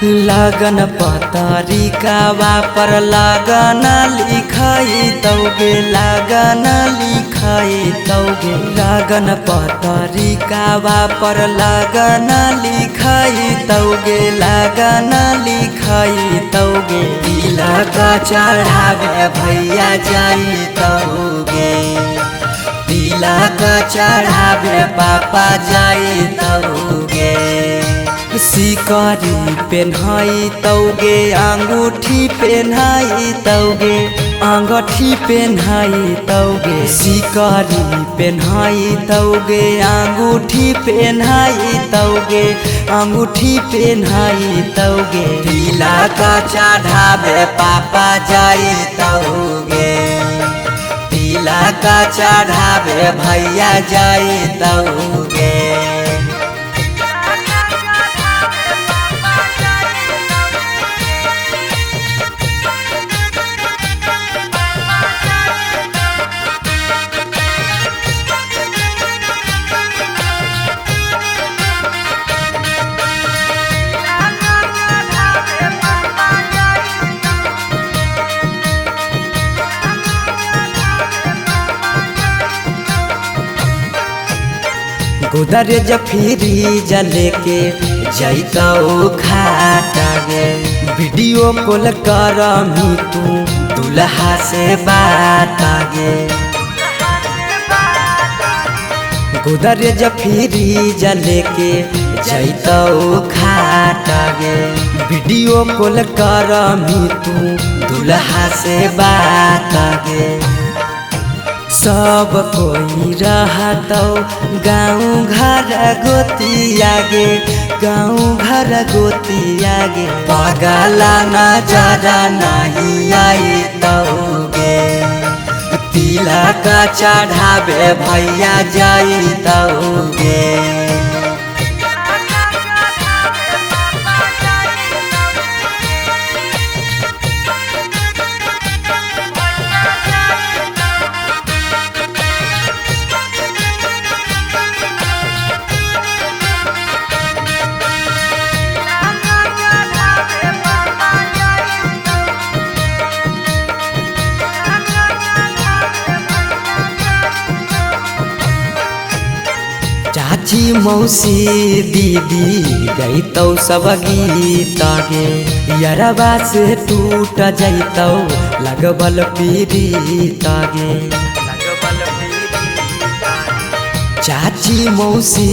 लगन पतरिकावा पर लगन लिखाई तौगे लगन लिखाई तौगे लगन पतरिकावा पर लगन लिखाई तौगे लगन लिखाई तौगे तिलक चढ़ावे भैया जाई तौगे तिलक चढ़ावे पापा जाई तौगे सिकरी पेन्हाई तौगे अंगूठी पेन्हाई तौगे अंगूठी पेन्हाई तौगे सिकरी पेन्हाई तौगे अंगूठी पेन्हाई तौगे अंगूठी पेन्हाई तौगे तिलक चढ़ावे पापा जाई तौगे तिलक चढ़ावे भैया जाई तौगे गोदरेज फ्रिज लेके जैतौ खाटा गे वीडियो कॉल करमी तू दुल्हा से बात गे गोदरेज फ्रिज लेके जैतौ खाटा गे वीडियो कॉल करमी तू दुल्हा से बात गे सब कोई रहतौ गाँव घर गोतिया गे गाँव घर गोतिया गे पगला नजर नहीं आई तौगे तिलक चढ़ावे भैया जाई तौगे चाची मौसी दीदी गईतौ सब गीत गे यरबा से टूट जैतौ लगबल पीड़ित गे चाची मौसी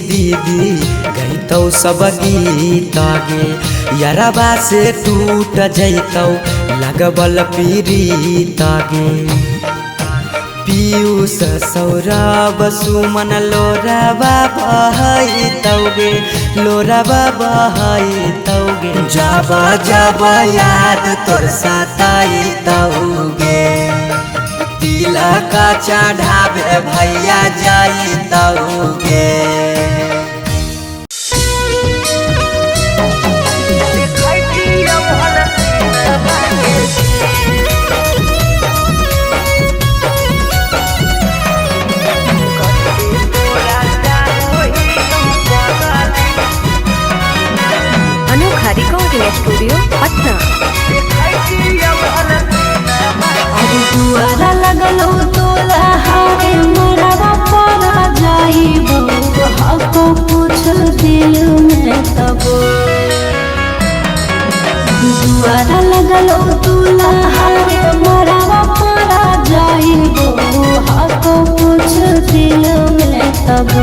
दीदी गईतौ सब गीत गे यरबा से टूट जैतौ लगबल पीड़ित गे पीयूष सौरभ सुमन लोराबा बहाई तौगे लोराबा बहाई तौगे जब जब याद तोर सताई तौगे तिलक चढ़ावे भैया जाई तौगे स्टूडियो पटना अरे दुआरा लगलो तोला हारे मरवा पड़ा जाइबो हको पूछ दिल में तब दुआरा लगलो तोला हारे मरवा पड़ा जाइबो हको पूछ दिल में तब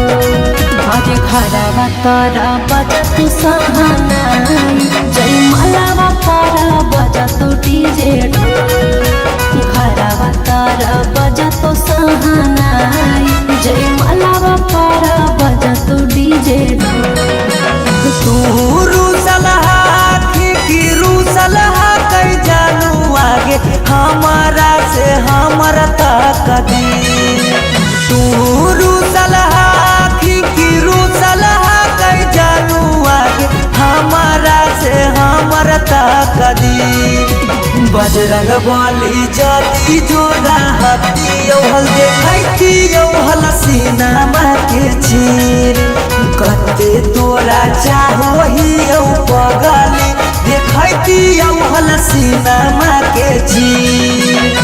आज घरवा तारा बजत सहानाई जय मलावा तारा बजत डीजे घरवा तारा बजत सहानाई जय मलावा तारा बजत डीजे तू रूसलहा की रूसलहा कई जानू आगे हमारा से हमर तक दी तू रूसलहा कई जानू आगे हमारा से हमर तक दी बजरंग बली जदी जोड़ा हती हल देखती हल सीना के चीर कते तोरा चाहो ही पगली देखैती औहल सिनेमा के चीर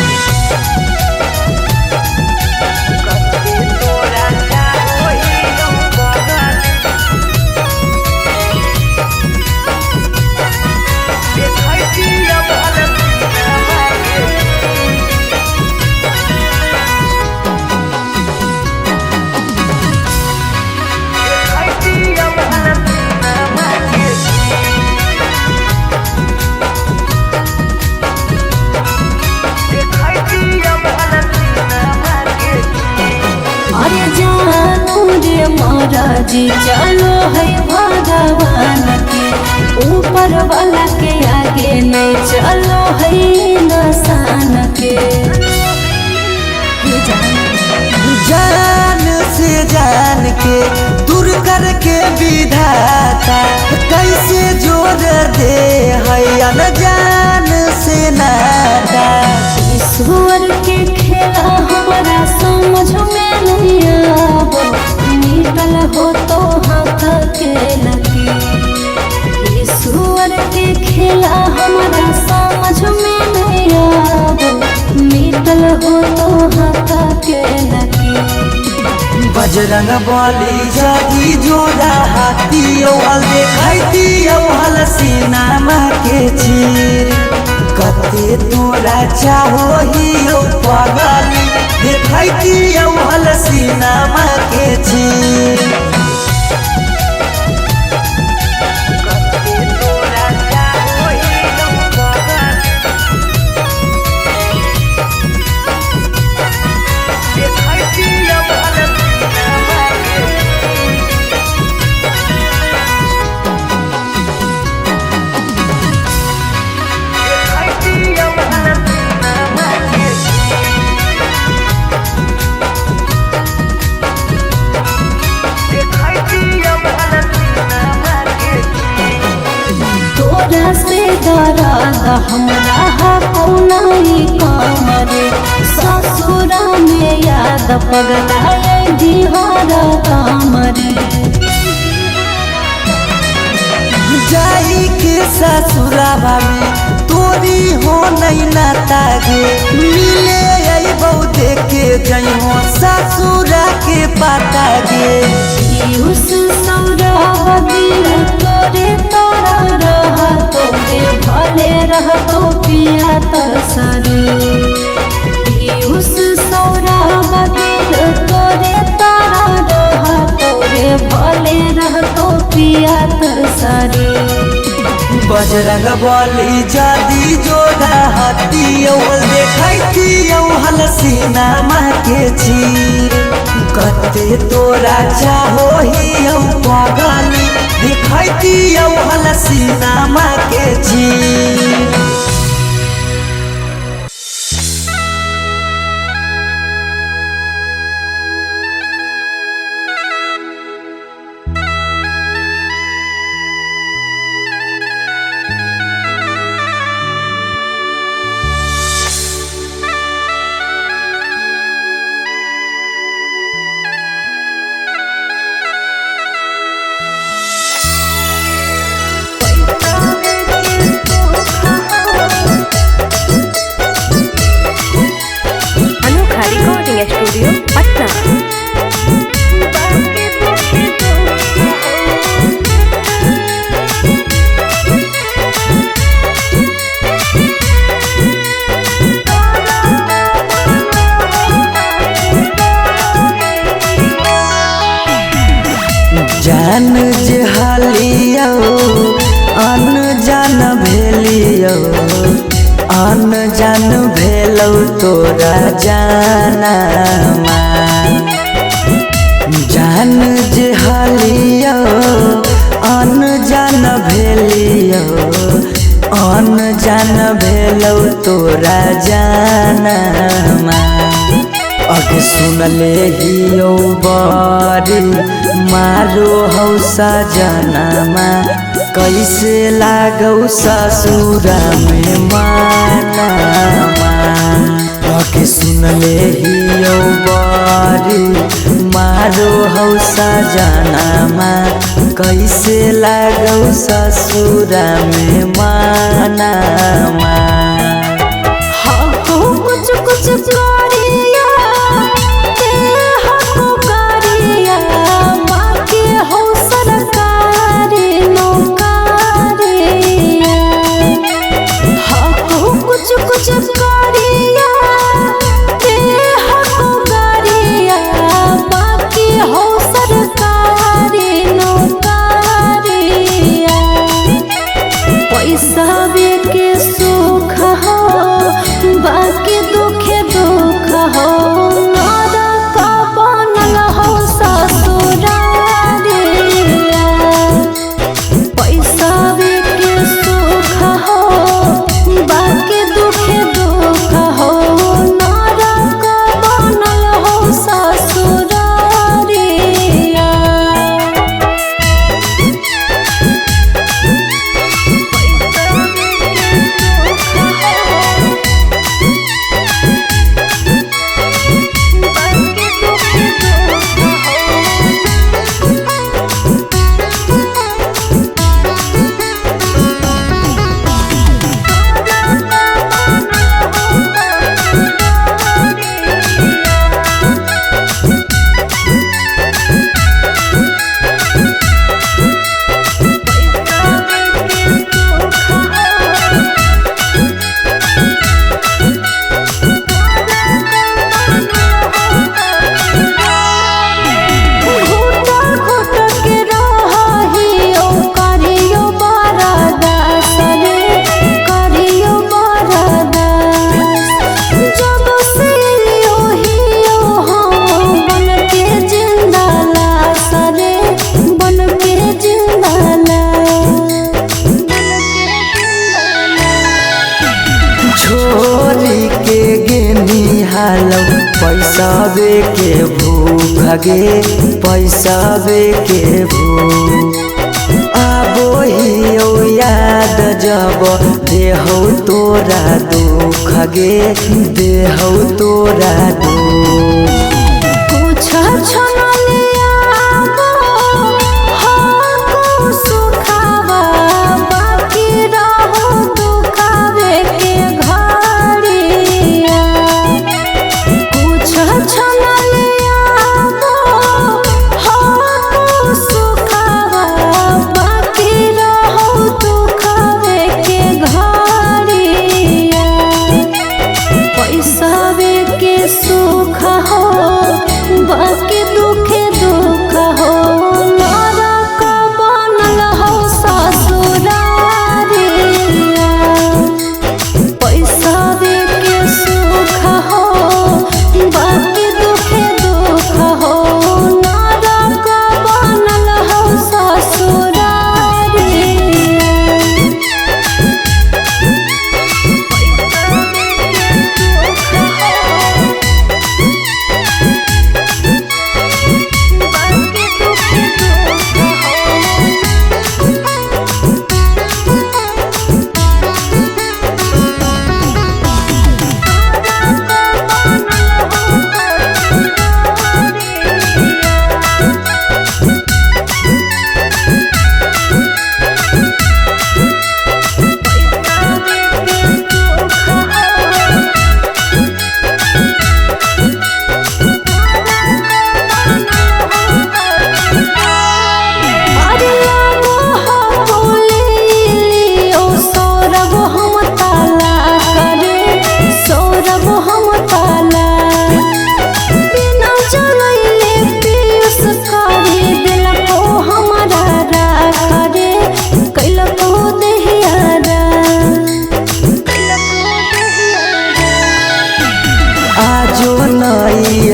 जी चलो है भगवान के ऊपर वाला के आगे नहीं चलो है इंसान के जान से जान के दूर करके विधाता कैसे जोड़ दे है अनजान से नाता। ईश्वर के खेला हमारा समझ में नहीं आवो निकल हो तो हाथ के लगी। ईश्वर के खेला हमारा समझ में नहीं आवो निकल हो तो हाथ के लगी। बजरंग बली जदी जोड़ा हाथी औहल देखैती औहल सिनेमा के चीर कते तोरा चाहो ही पगली देखैती औहल सिनेमा के चीर से डरा हमरा कौनाई कामरे ससुरा में याद पगलाए दिहारा कामरे जाई के ससुराबा में तोरी हो नहीं नाता गे मिले आई बहु देखे जई हो ससुरा के पाता गे। उस सौरा दिल तोरे तोरा रहा तोरे भले रह तो पिया तरसरे। उस सौरा दिल तोरे तोरा रहा तोरे भले रह तो पिया तरसरे। बजरंग बली जदी जोड़ा हाथी औहल देखैती औहल सिनेमा के चीर कते तोरा चाहो ही पगली देखैती औहल सिनेमा के चीर। स्टूडियो पटना। जान जहालियो अनजान भेलियो अनजान भेलौ तोरा जाना जान जहालियो अनजान भेलियो अनजान भेलौ तोरा जाना अग सुनले हियो बारी मारो हौ सजनमा कैसे लागौ ससुरा में मानमा अग सुनले हियो बारी मारो हौ सजनमा कैसे लागौ ससुरा में मानामा कुछ कुछ करिया ते हको करिया बाकी हो सरकारी नौकरिया हको कुछ कुछ करिया ते हको करिया बाकी हो सरकारी नौकरिया पैसा के सुख हो बाकी दुखे दुख हो नरक बनल हो ससुरारिया पैसा के सुख हो बाकी दुखे दुख हो नरक बनल हो ससुरारिया छोरी के गेनी हालौ पैसावे के भूख गे पैसावे के भूख आबो ही याद जब देहौ तोरा दुख गे देहौ तोरा दुख कुछ छनलिया हको सुखावा बाकी रहो दुखावे के घड़िया कुछ छनलिया हको सुखावा बाकी रहो दुखावे के घड़िया पैसा के सुख हो बाकी दुखे दुख हो नरक बनल हो ससुरारिया पैसा के सुख हो बाकी दुखे दुख हो नरक बनल हो ससुरारिया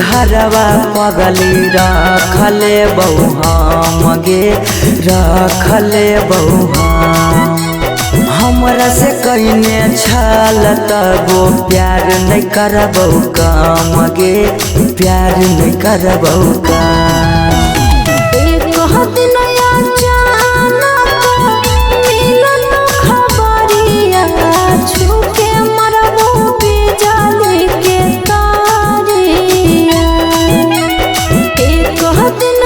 हरवा पगली रखले बहु हम गे रखले बहु हमरा से कहिने छल तबो प्यार नहीं करबौ काम गे प्यार नहीं करबौ काम एक दिन खबरिया छुके मरबो बिजली के तारिया एक दिन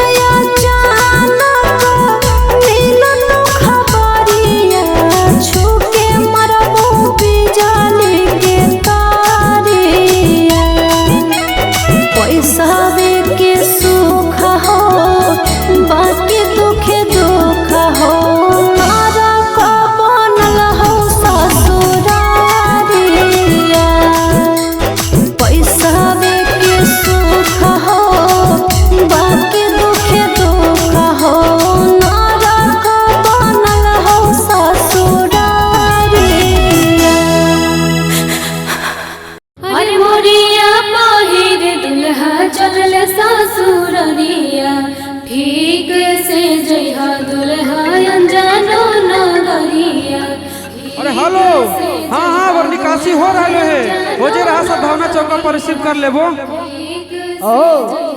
ससुररिया ठीक से जइहा दुल्हा अनजानो नगरिया। अरे हेलो, हाँ हाँ और निकासी हो रहा है, हो जे रहा सब भावना चौका पर रिसीव कर लेबो।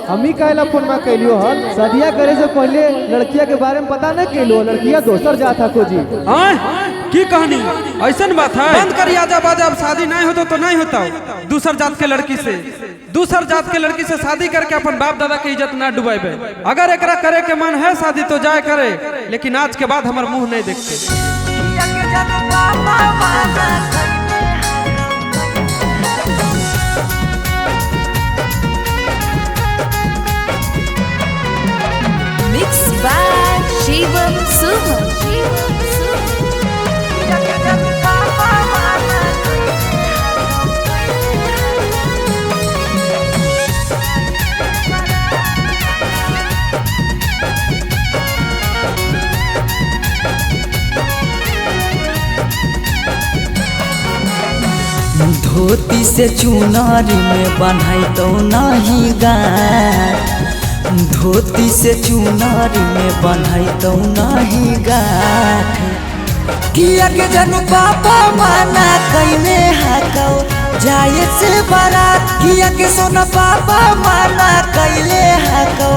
हमी कहला फोन में कैलियो हल शादिया करे से पहले लड़किया के बारे में पता न कैलो, लड़किया दोसर जात था खोजी। की कहानी ऐसन बात है? बंद करिए आजा बाजा, अब शादी नहीं होता तो नहीं होता। दूसर जात के लड़की से शादी करके अपन बाप दादा के इज्जत ना डुबाइबे। अगर एकरा करे के मन है शादी तो जाए करे, लेकिन आज के बाद हमार मुंह नहीं देखते। Mixed by Shivam Suman. धोती से चुनारी में बन्हाई तो नहीं गाय, धोती से चुनारी में बन्हाई तो नहीं गाय। किया के जनु पापा माना कइने हाकौ जाए से बारात, किया के सोना पापा माना कइले हाकौ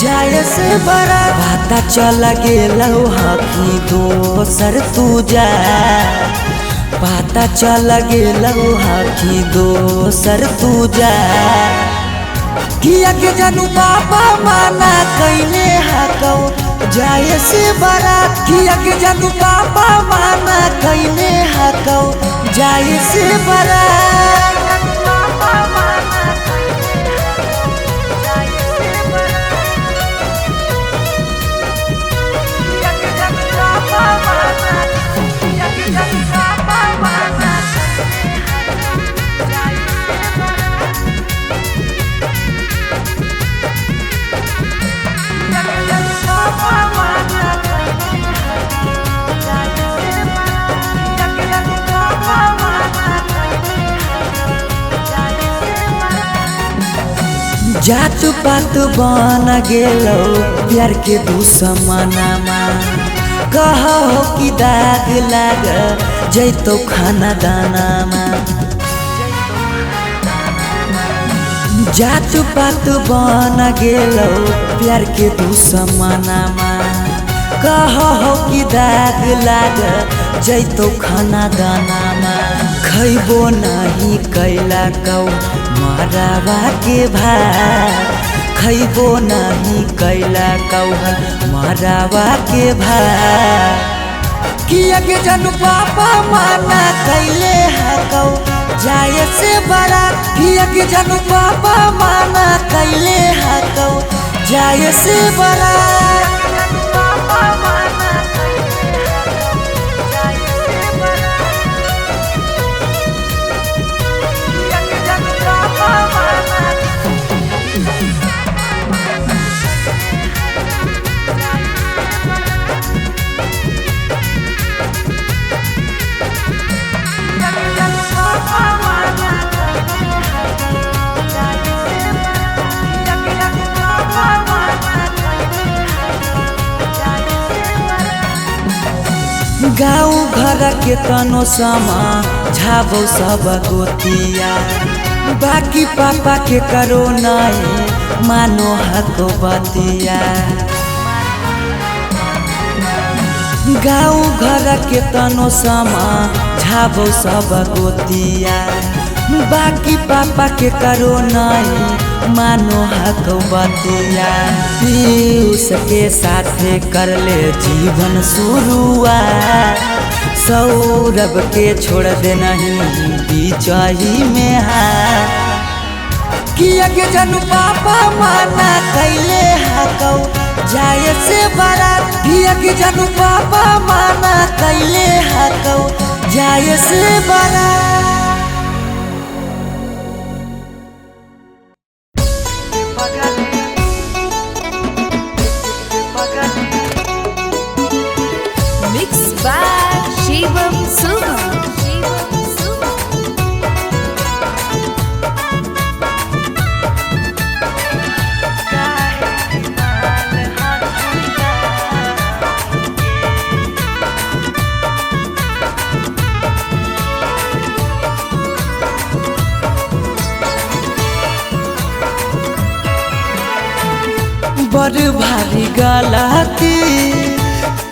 जाए से बारात। पता चल गेलौ हकी दोसर तू जा, पता चल गेलौ हकी दोसर तू जा। किया के जानू बाबा माना कइने हाकौ जाए से बारात, किया के जानू बाबा माना कइने हाकौ जाए से बारात। जात पात बन गेलो प्यार के दुश्मनमा, कहो कि दाग लाग जैतो खाना दानामा। जात पात बन गेलो प्यार के दुश्मनमा, कहो कि दाग लाग जैतो खाना दानामा। खैबो नहीं कैला कौ मरावा के भात, खैबो नहीं कैला कौ मरावा के भात। किया के जानू पापा माना कैले हाकौ जाए से बारात, किया के जानू पापा माना कैले हाकौ जाए से बारात। गाँव घर के तनो समा झाबो सब गोतिया, बाकी पापा के करो नहीं मानो हको बतिया। गाँव घर के तनो समा झाबो सब गोतिया, बाकी पापा के करो नहीं मानो हको बतिया। पीयूष के साथे कर ले जीवन शुरुआत, सौरभ के छोड़ दे नहीं बीचही में हाथ। किया के जानू पापा माना कैले हाकौ जाए से बारात, किया के जानू पापा माना कैले हाकौ जाए से बारात। Mixed by Shivam Suman. बड़ भारी गलती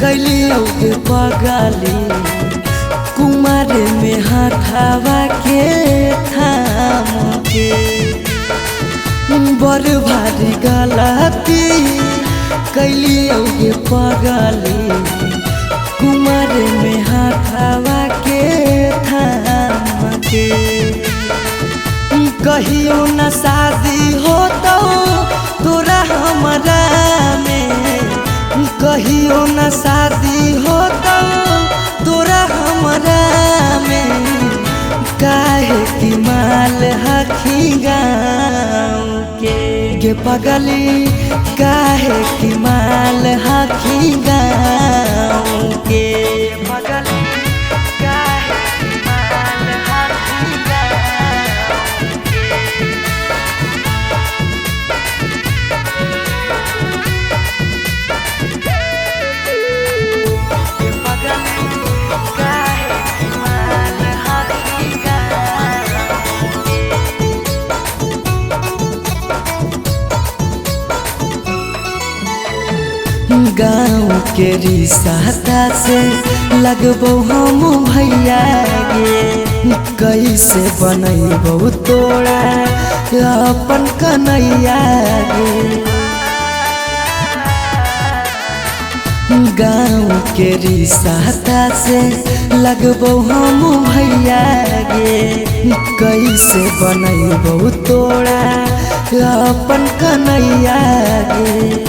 कैलियो के पगली कुमार में हाथावा के थाम के बड़ भारी गलती कैलियो के पगली कुमार में हाथावा के थाम के कहियो न शादी हो तो तोरा हमरा में कहियो न शादी हो तो तोरा हमरा में काहे की माल हखी गाँव के पगली काहे की माल हखी गाँव के पगली काहे की माल हखी गाँव के पगली काहे की माल हखी गाँव गाँव के रिश्ता से लगबो हम भैया गे कैसे बनैबो तोरा अपन कन्हैया गे गाँव के रिश्ता से लगबो हम भैया गे कैसे बनैबो तोरा अपन कन्हैया गे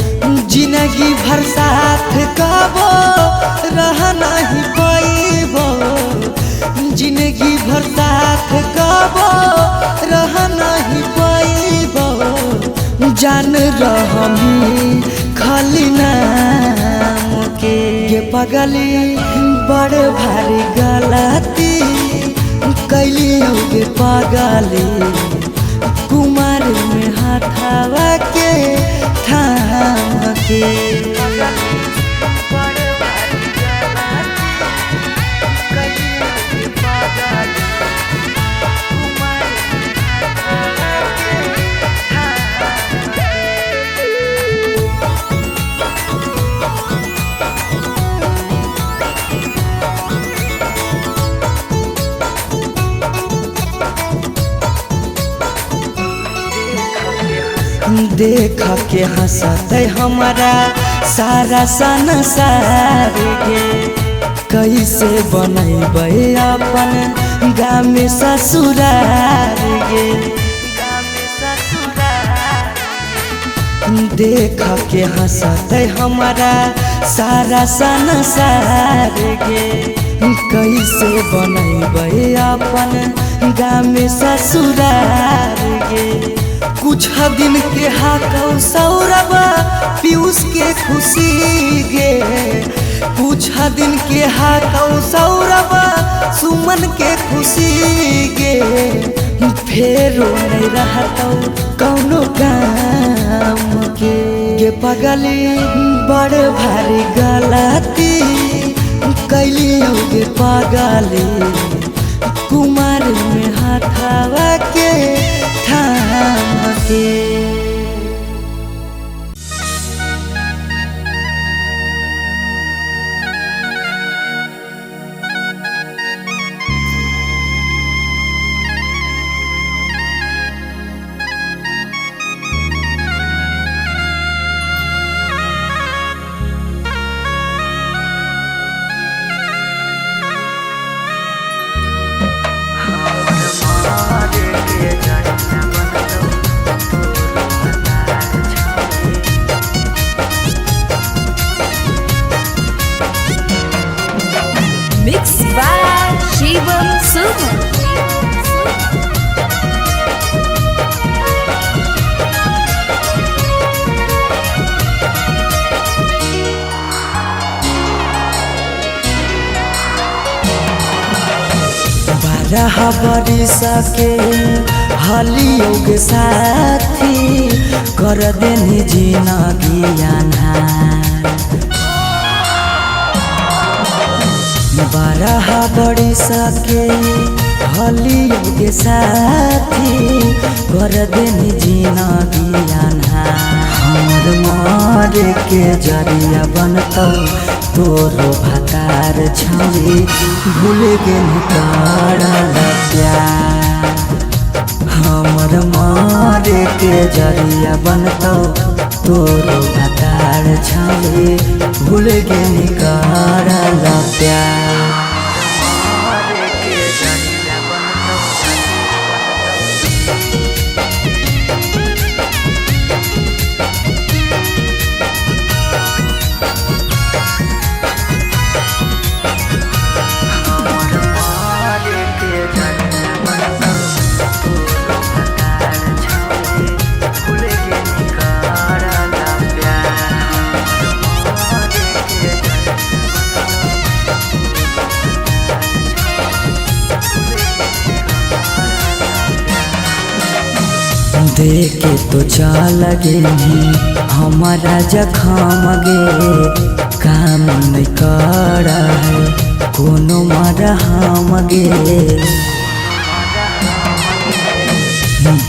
जिंदगी भर साथ कबो रह नहीं पाइबो जिंदगी भर साथ कबो रह नहीं पाइबो जान रहमी खाली नाम के पगली बड़ भारी गलती कैलियो के पगली कुमार में हाथावा के थाम के देख के हंसते हमारा सारा संसार गे कैसे बनैबे अपन गाँव में ससुरार गे देख के हंसते हमारा सारा संसार गे कैसे बनैबे अपन गाँव में ससुरार गे कुछ दिन के हाथों सौरभ पीयूष के खुशी गे कुछ दिन के हाथों सौरभ सुमन के खुशी गे फेरो नहीं रहतो कौनो काम के पगली बड़ भारी गलती कैलियो गे पगली कुमार में हाथावा के थाम के Mixed by Shivam Suman. बारह बरिस के हलियो के साथी कर देनी जिंदगी अन्हार 12 बरिस के हलियो के साथी कर देनी जिंदगी अन्हार हमर मारे के जरिया बनतौ तोरो भतार छौरी भूल गेल करल प्यार। हमर मारे के जरिया बनतौ तोरो भतार छौरी भूल गेल करल प्यार। देखे तो चल गेली हमारा जखम गे काम नहीं कर कोनो मरहम गे।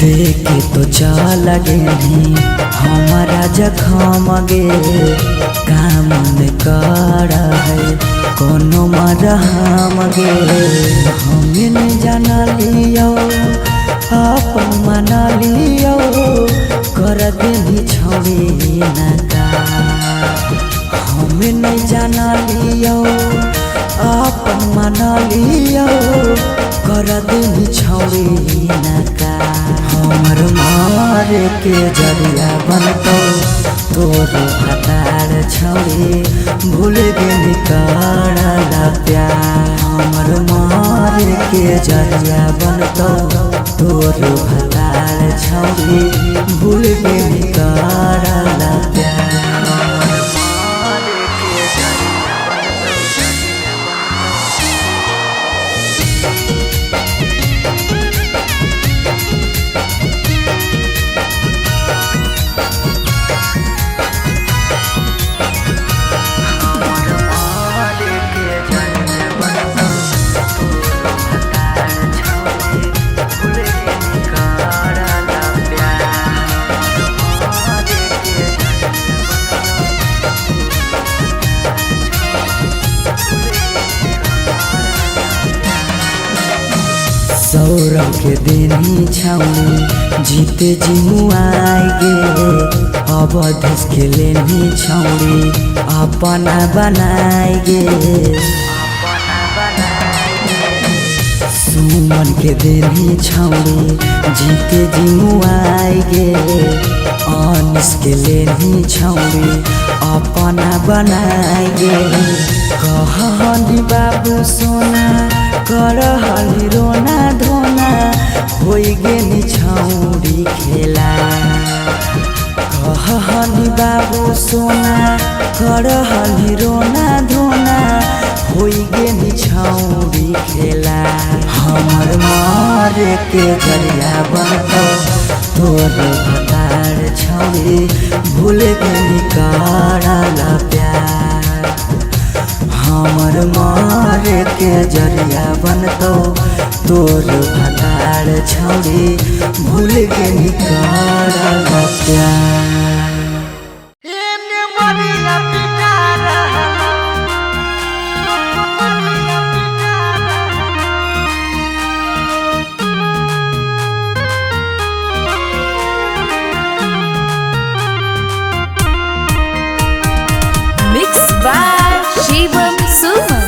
देखे तो चल गेली हमारा जखम गे काम नहीं कर कोनो मरहम गे। हम नहीं जाना लियो अपन मना लियो कर देली छौरी नका। हम नहीं जाना लियो अपन मना लियो कर देली छौरी नका। हमर मारे के जरिया बनतौ तोरो भतार छौरी भूल गेली करल प्यार। हमर मारे के जरिया बनतौ तोरो भतार छौरी भूल गेली करल प्यार। सौरभ के देनी छौरी जीते जी मुआई गे। अब धस के लेनी छौरी अपना बनाई गे। सुमन के देनी छौरी जीते जी मुआई गे। अनिस के लेनी छौरी अपना बनाई गे। कहनी बाबू सोना करहली रोना धोना होई गेली छौरी खेला। कहनी बाबू सोना करहली रोना धोना होई गेली छौरी खेला। हमर मारे के जरिया बनतौ तोरो भतार छौरी भूल गेली करल प्यार। हमर मारे के जरिया बनतौ तोरो भतार छौरी भूल गेली करल प्यार। Mixed by Shivam Suman.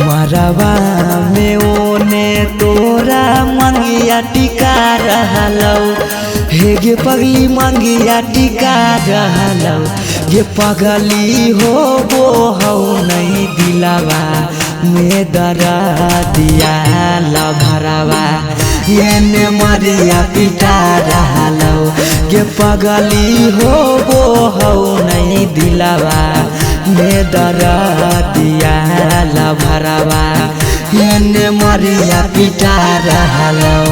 मरवा में ओने तोरा मंगिया टिका रहलौ। हे गे पगली मंगिया टिका रहलौ। गे पगली हो वो हौ नहीं दिलावा में दरा दिया लभरावा। एने मरिया पिटा रहलौ। गे पगली हो वो हौ नहीं दिलावा में दरा दिया लभरावा। एने मरिया पिटा रहलौ।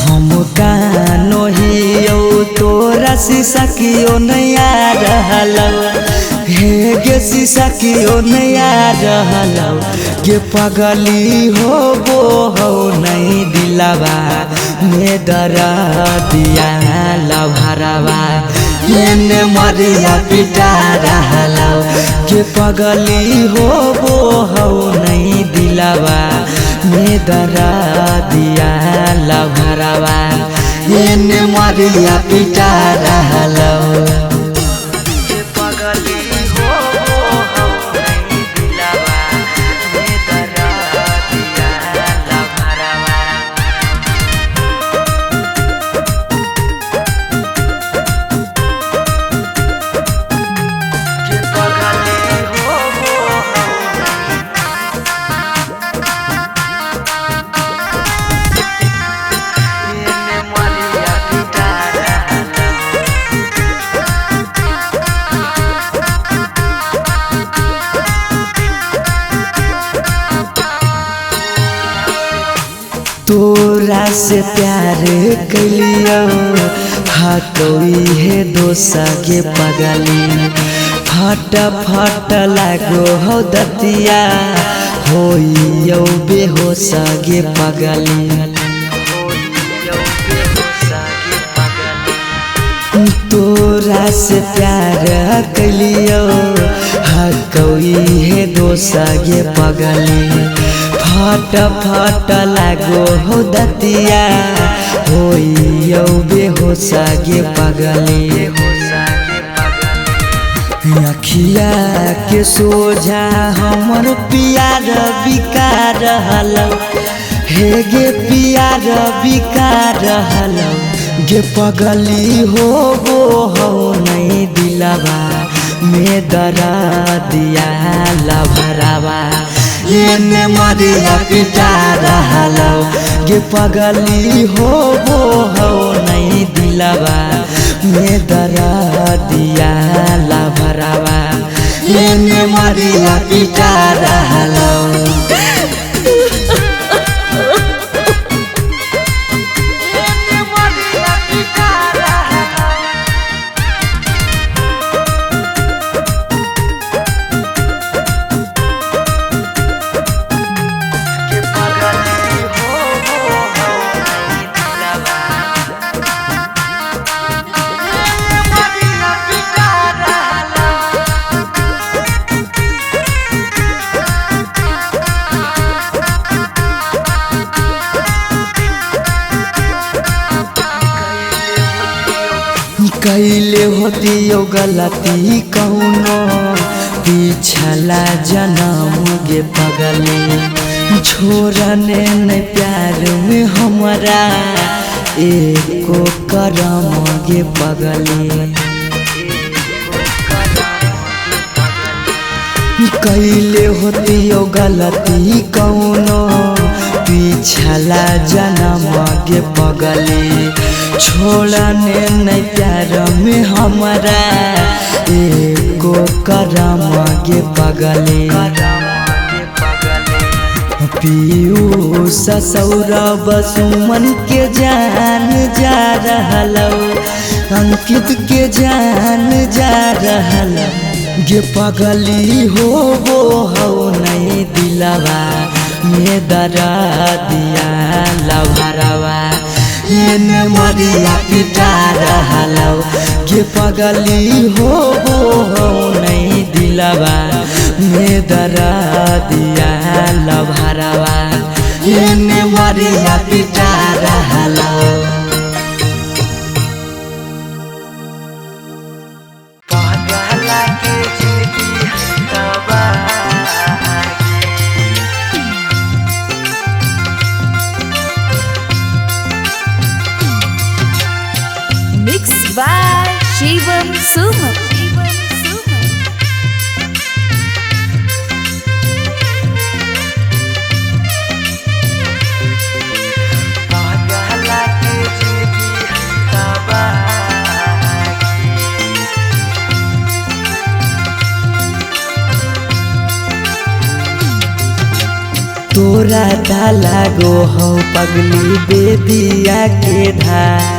हम कानो हियो तोरा शीशा की ओ नया रहलो हे गे शीशा की ओ नया रहलो गे पगली हो वो हो नहीं दिलावा में दरा दिया लभरावा एने मरिया पिटा रहलो गे पगली हो वो हो नहीं दिलावा में दरा दिया लभरावा एने मरिया पिटा रहलो तोरा से प्यार कलियो हा कोई है दोसा के पगली फट फट लागो हो दतिया होइयो बेहोश गे पगली तोरा से प्यार कलियो हा कोई है दोसा गे पगली फट फट लागो हो दतिया होइयो बेहोश गे पगली अखिया के सोझा हमर पियार बिकार रहलो हे गे पियार बिकार रहलो गे पगली हो वो हो नहीं दिलावा में दरा दिया लभरावा एने मरिया पिटा रहलो गे पगली हो वो हो नहीं दिलावा में दरा दिया लभरावा एने मरिया पिटा रहलो कैले होती यो गलती कौनो पिछला जन्म गे पगली छोड़ने न प्यार में हमरा एको करम गे पगली कैले होती यो गलती कौनो पिछला जन्म गे पगली छोड़ने न प्यार में हमरा एको करम गे पगली पीयूष सौरभ सुमन के जान जा रहलो अंकित के जान जा रहलो गे पगली हो वो हो नहीं दिलावा में दरा दिया लभरावा एने मरिया पिटा रहलो गे पगली हो वो हो नहीं दिलावा में दरा दिया लभरावा एने मरिया पिटा रहलो Mixed by Shivam Suman. तोरा डाला गो हो पगली बेदिया के धार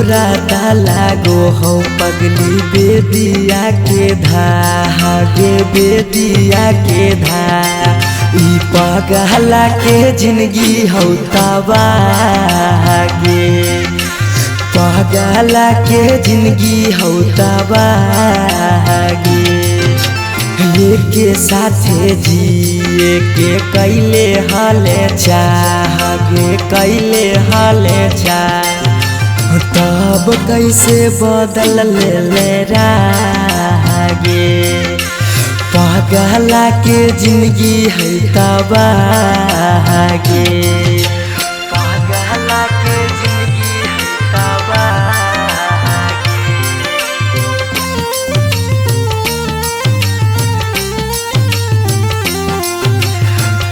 तोरा ता लागो हो पगली बेदिया के धागे बेदिया के ई पगला के जिंदगी हो तबागे पगला के जिंदगी हो तबागे के साथे जिए के कैले हाले चाहे कैले हाले चाह तब कैसे बदल ले रागे पगला के जिंदगी है तबागे पगला के जिंदगी है तबागे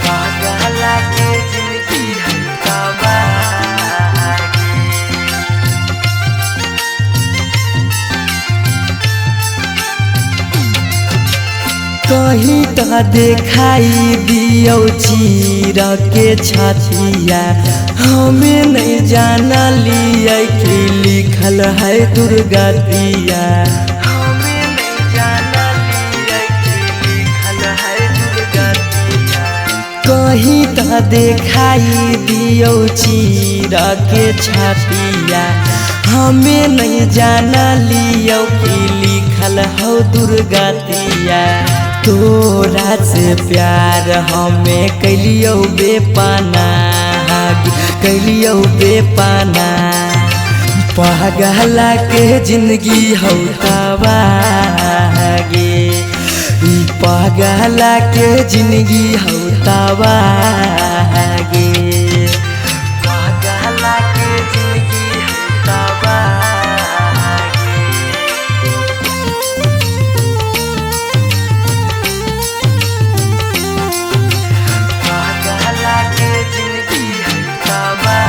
पगला के जिंदगी है तबागे कहीं तो दिखाई दियो चीर के छतिया हमें नहीं जाना लिया कि लिखल है दुर्गतिया हमें नहीं जाना लिया कि लिखल है दुर्गतिया कहीं तो दिखाई दियो चीर के छतिया हमें नहीं जाना लियो कि लिखल हो दुर्गतिया तोरा से प्यार हमें कैलियो बेपाना कैलियो बेपाना पगला के जिंदगी हो तबागे पगला के जिंदगी हो तबागे पगला के जिंदगी हो तबागे पगला के जिंदगी हो तबागे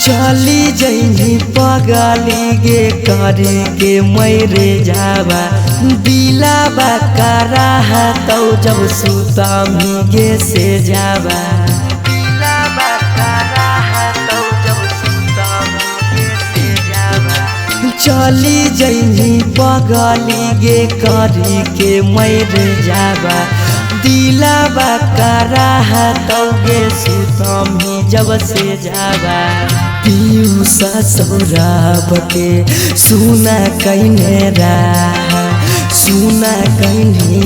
चली जैनी पगली गे करे के मैरे जावा दिलाबा करा तो जब सुतमी गे से जावा दिलाबा करा तो जब सुतमी गे से जावा चली जैनी पगली गे करे के मैरे जावा दिलाबा करा तो गे सुतमी जब से जावा पीयूष सौरभ के सुना कहने सुना कहने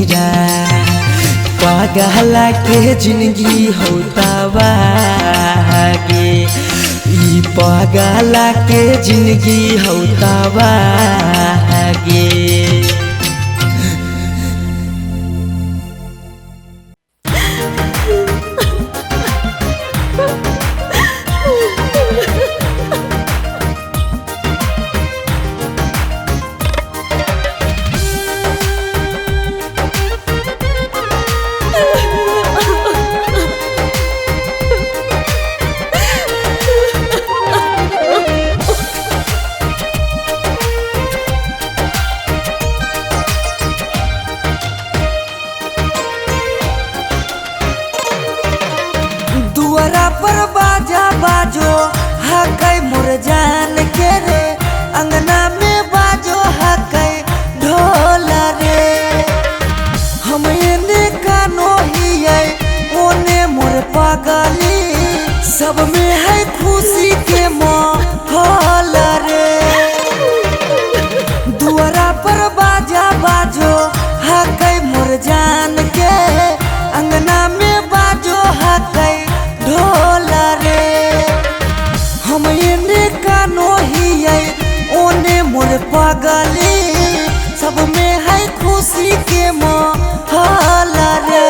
पगला के जिंदगी हो तबागे पगला के जिंदगी हो तबागे दुआरा पर बाजा बाजो हकै मोर जान के रे अंगना में बाजो हकै ढोल रे हम एने कानो हियै ओने मोर पगली सब में है खुशी के माहौल रे दुआरा पर बाजा बाजो हकै मोर जान के अंगना में बाजो हकै ढोल रे हम एने कानो हियै ओने मोर पगली सब में है खुशी के माहौल रे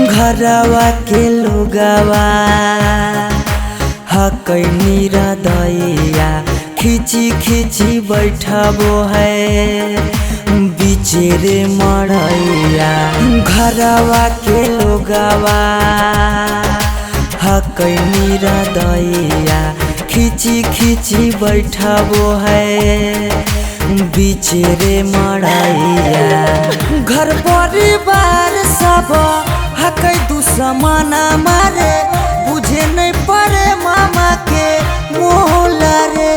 घरवा के लोगवा हकैनी रदैया खिची खिची बैठबो है बिचेरे मड़ैया। घरवा के लोगवा हकैनी रदैया खिची खिची बैठबो है बिचेरे मड़ैया। घर परिवार सब हकै दुश्मना मारे बुझे नहीं पड़े मामा के मोहला रे।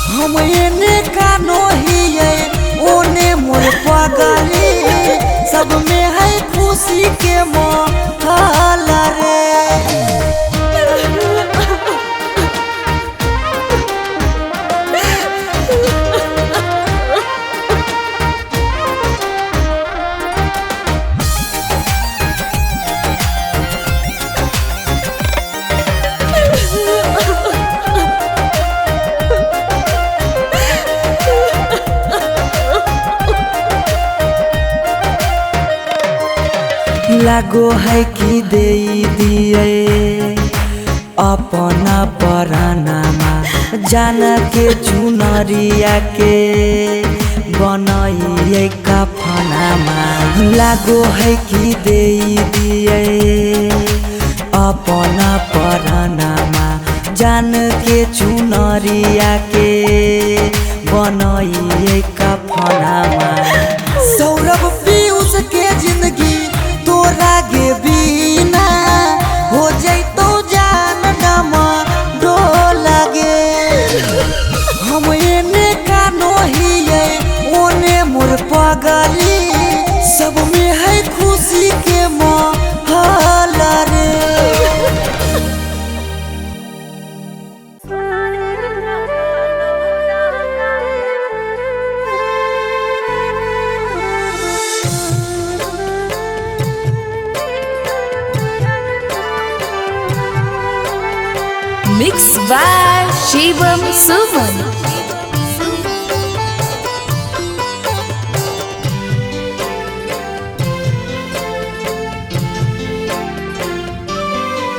हम एने कानो हिये ओने मोर पगली सब में है खुशी के मोहला रे। लागो है कि दे दिए अपना परानामा जान के चुनरिया के बनाइए कफनामा। लागो है कि दे दिए अपना परानामा जान के चुनरिया के बनाइए कफनामा। सौरभ पीयूष के जिंदगी तोरा गे बिना हो जैतो जान डमा डोला गे। हम एने कानो हिये ओने मोर पगली सब में है खुशी के मोहला रे। Mixed by Shivam Suman.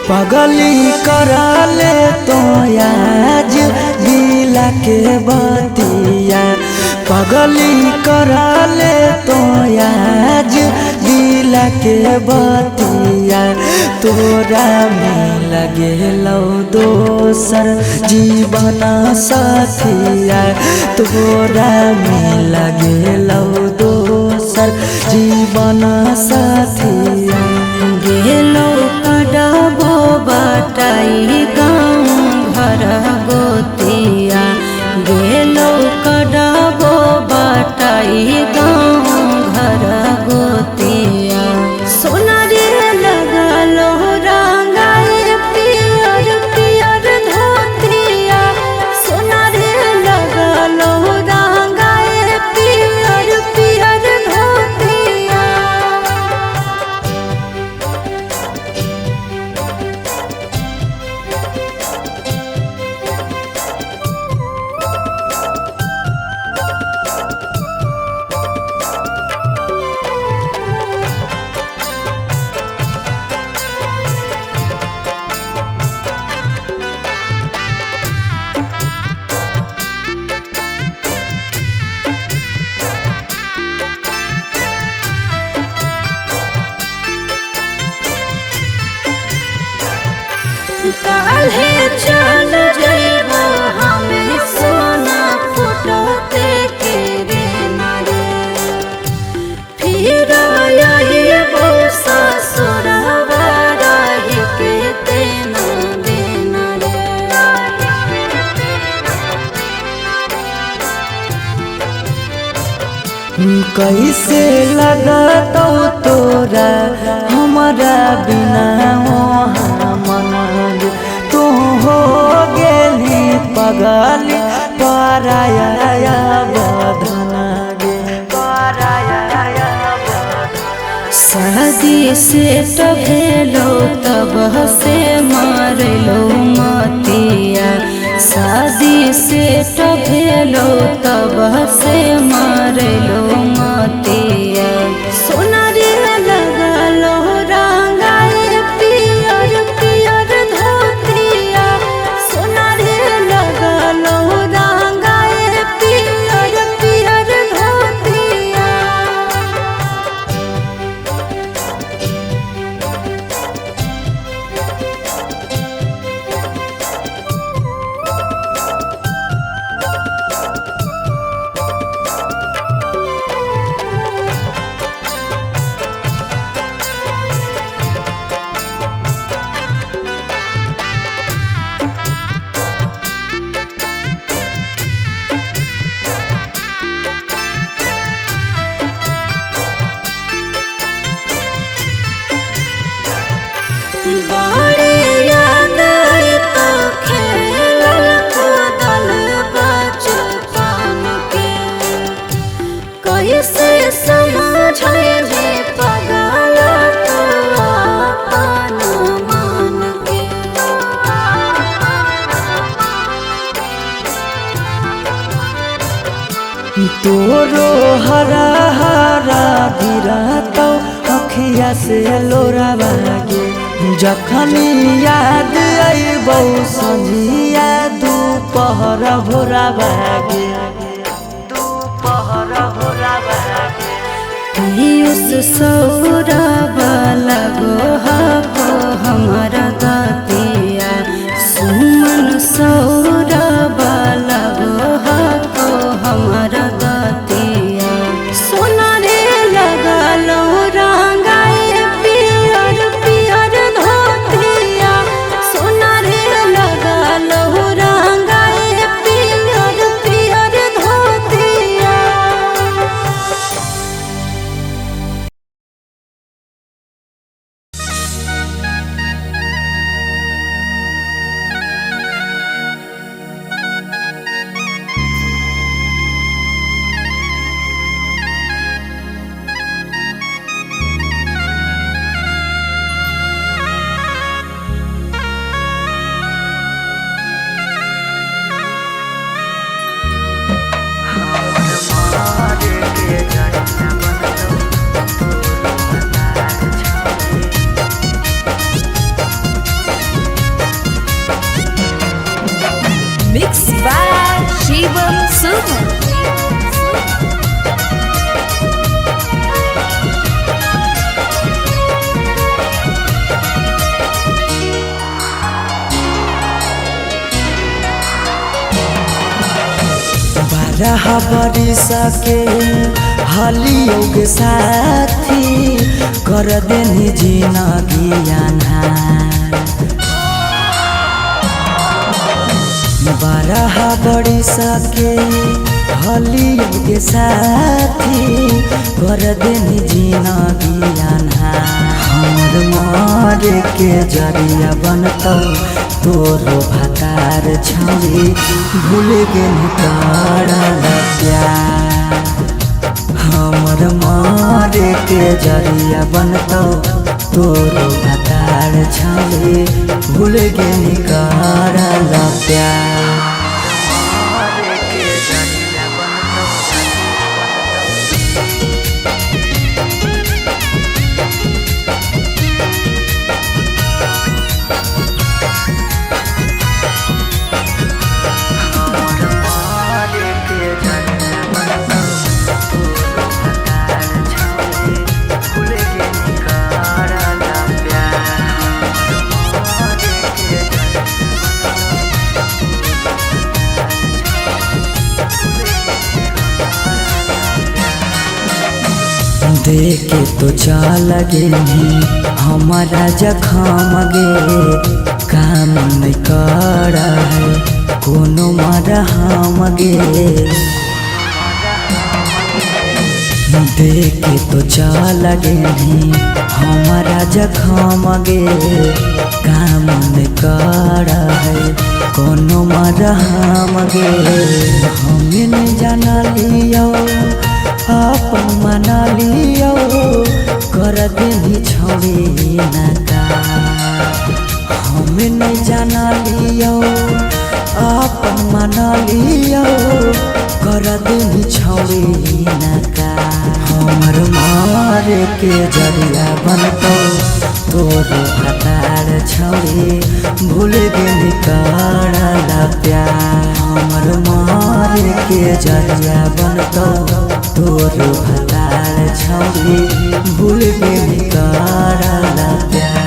पगली कराले तो आज दिला के बतिया। पगली कराले तो आज दिला के बतिया। तोरा में लगे लो दोसर जीवन साथिया। तोरा में लगे लो दोसर जीवन साथिया। गेलो कडाबो बटाई गाँव घर गोतिया। गेलो कडाबो बटाई गाँव घर गोतिया। सोना रे लगलो रंगाए पियर पियर धोतिया। सोना रे लगलो रंगाए पियर पियर धोतिया। काल्हे चल जइबो हमें सोना फुटते के रे नारे। फिर आइबो ससुरवा रही के तेना देना रे। कैसे लगतो तोरा हमारा बिना मन तू हो गेली पगली पराया बधन गे। शादी से भेलो तब से मारलो मतिया। शादी से भेलो तब से मारलो मतिया। सोना रे लगलो रा तोरो हरा हरा गिरतौ अखिया से लोरा बागे जखनी याद आइबौ संझिया दोपहर भोरा बागे पीयूष सौरभ लगो हको हमारा गतिया सुमन सौरभ लगो हको हमारा गतिया सोना रे लगलो रंगाए पियर पियर धोतिया सोना रे लगलो रंगाए पियर पियर धोतिया। Mixed by Shivam Suman. बारह बरिस के हलियो के साथी कर देनी जिंदगी अन्हार 12 बरिस के हलियो के साथी कर देनी जिंदगी अन्हार हमर मर के जरिया बनतौ तोरो भातार छौरी भूल गेल करल प्यार हमर मारे के जरिया बनतौ तोरो भातार छौरी भूल गेल करल प्यार देखे तो चल गेली हमारा जखम गे काम नहीं कर कोनो मरहम गे देखे तो चल गेली हमारा जखम गे काम नहीं कर कोनो मरहम गे हमें नहीं जाना लियो अपन मना लियो कर देनी छोड़ी नका हमें नहीं जाना लियो अपन मना लियो कर देनी छोड़ी नका हमर मार के जरिया बनतो तोरो भातार छोड़ी भूल गेली करल प्यार हमर मार के जरिया बनतो तोरो भातार छौरी भूल गेली करल प्यार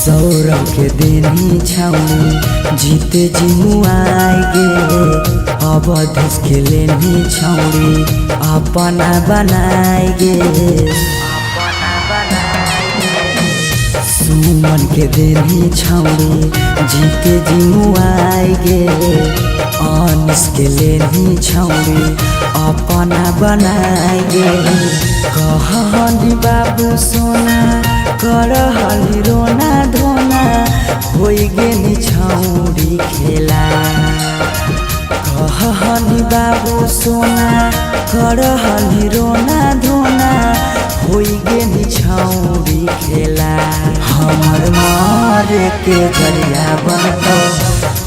सौरभ के देनी छौनी जीते जिमुआई गे अवधेश के लेनी छौरी अपना बनाई गे सुमन के देनी छौड़ी जी के जिमुआई गे अनिस के लेनी छौड़ी अपना बनाई गे कहनी बाबू सोना करहली रोना धोना होई गेनी छौड़ी खेला कहनी बाबू सोना करहली रोना धोना होई गेनी छौड़ी खेला हमर मारे के जरिया बनतो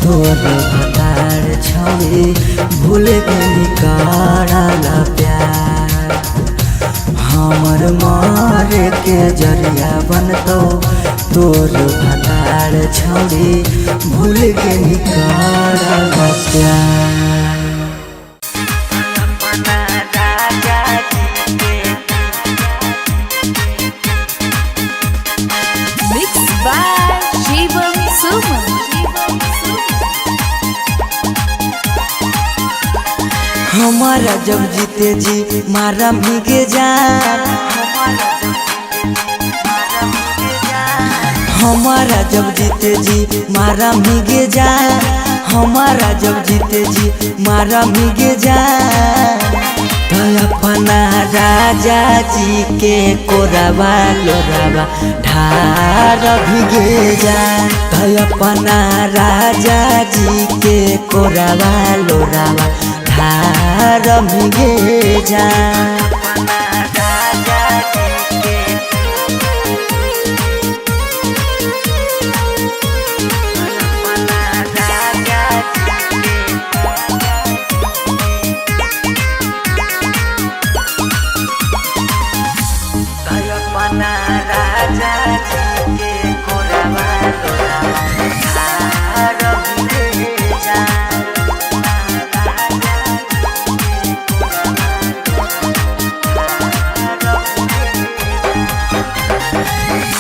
तोर भतार छौड़ी भूल गेनी कराला प्यार हमर मारे के जरिया बनतो तोर भतार छौड़ी भूल गेनी कराला प्यार। Mixed by Shivam Suman. हमारा जब जीते जी मारा भीगे जान हमारा जब जीते जी मारा भीगे जान हमारा जब जीते जी मारा भीगे जान तो अपना राजा जी के कोरावा लोरावा ढार भीगे जान तो अपना राजा जी के कोरावा लोरावा ढार भीगे जान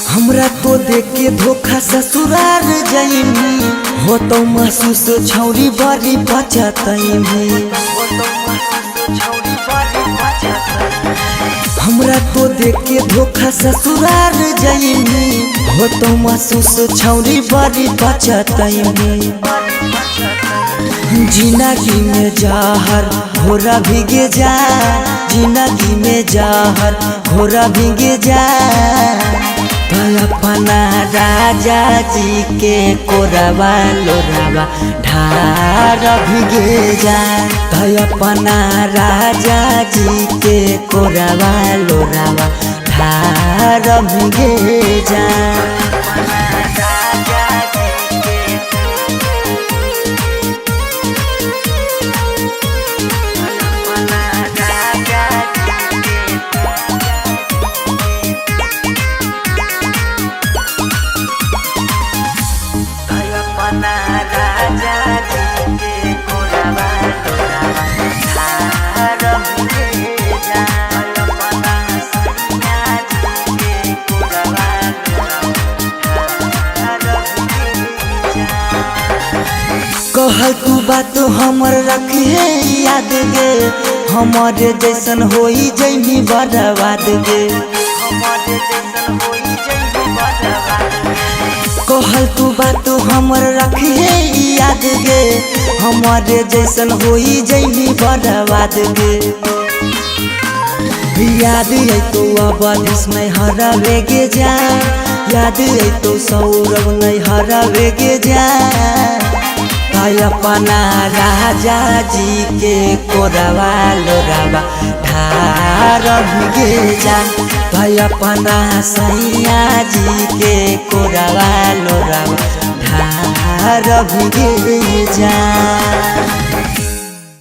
हमरा तो देख के धोखा ससुराल जाइमी हो तो महसूस छौरी बड़ी बचतैमी हमरा तो देख के धोखा ससुराल जाइमी हो तो महसूस छौरी बड़ी बचतैमी जिंदगी में जहर घोरा भीगे जा जिंदगी में जहर घोरा भीगे जा अपना राजा जी के कोरावा लोरावा ढार भीगे जा अपना राजा जी के कोरावा लोरावा ढार भीगे जा। कहल तू बात हमर रखे याद गे हमारे जैसन होई जैनी बर्बाद गे कहल तू बात हमर रखे याद गे हमारे जैसन होई जैनी बर्बाद गे याद है तो अवधिस नहीं हरावे गे जा याद है तो सौरभ नहीं हरावे गे जा अपना राजा जी के कोरावा लोरावा ढार भीगे जा अपना सैया जी के कोरावा लोरावा ढार भीगे जा।